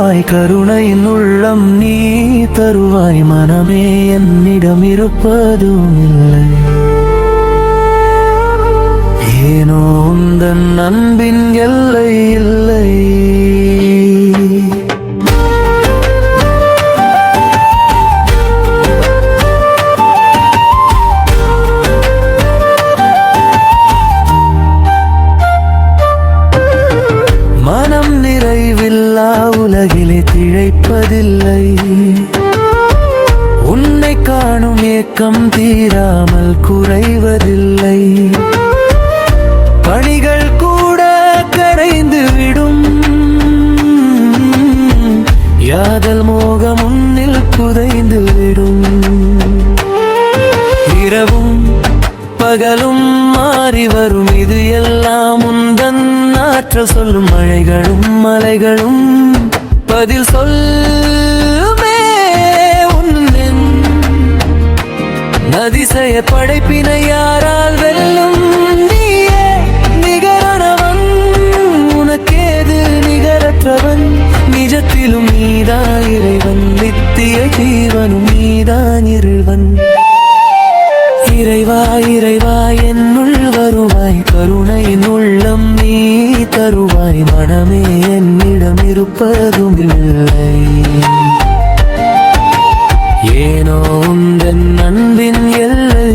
தருவாய் கருணையின் உள்ளம் நீ தருவாய் மனமே என்னிடம் இருப்பதும் இல்லை ஏனோ உந்தன் அன்பின் எல்லை இல்லை மனம் நிறைவில்லா உலகிலே திளைப்பதில்லை உன்னை காணும் ஏக்கம் தீராமல் குறைவதில்லை பணிகள் கூட கரைந்து விடும் யாதல் மோகம் உன்னில் புதைந்து விடும் இரவும் பகலும் மாறி வரும் இது எல்லாம் உந்தன் ஆற்றல் சொல்லும் மழைகளும் மலைகளும் பதில் சொல்லுமே உன்னின் அதிசய படைப்பினை யாரால் வெல்லும் நீயே நிகரானவன் உனக்கேது நிகரற்றவன் நிஜத்திலும் நீதான் இறைவன் நித்திய ஜீவனும் நீதான் இருவன் இறைவா இறைவா என்னுள் வருவாய் கருணையின் உள்ளம் நீ தருவாய் மனமே என்னிடம் இருப்பதும் இல்லை ஏனோ உந்தன் அன்பின் எல்லை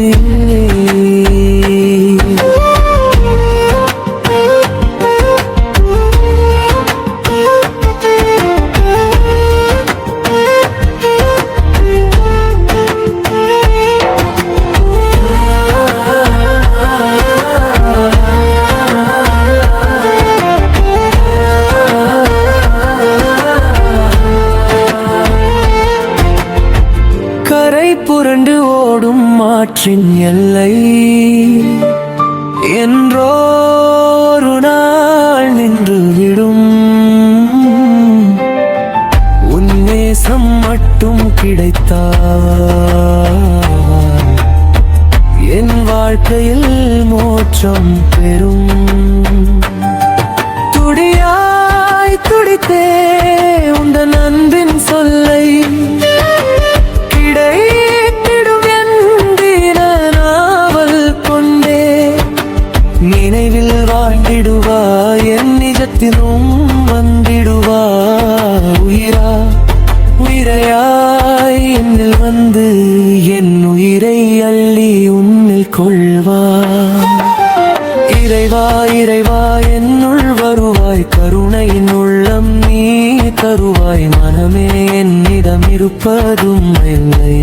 புரண்டு ஓடும் மாற்றின் எல்லை என்றோரு நாள் நின்று விடும் உன் நேசம் மட்டும் கிடைத்தால் என் வாழ்க்கையில் மோட்சம் பெறும் துடியாய் துடித்தே உந்தன் அன்பின் சொல்லை நினைவில் வாழ்ந்திடுவாய் என் நிஜத்திலும் வந்திடுவாய் உயிரா உயிரையாய் என்னில் வந்து என் உயிரை அள்ளி உன்னில் கொள்வாய் இறைவா இறைவா என்னுள் வருவாய் கருணையின் உள்ளம் நீ தருவாய் மனமே என்னிடம் இருப்பதும் இல்லை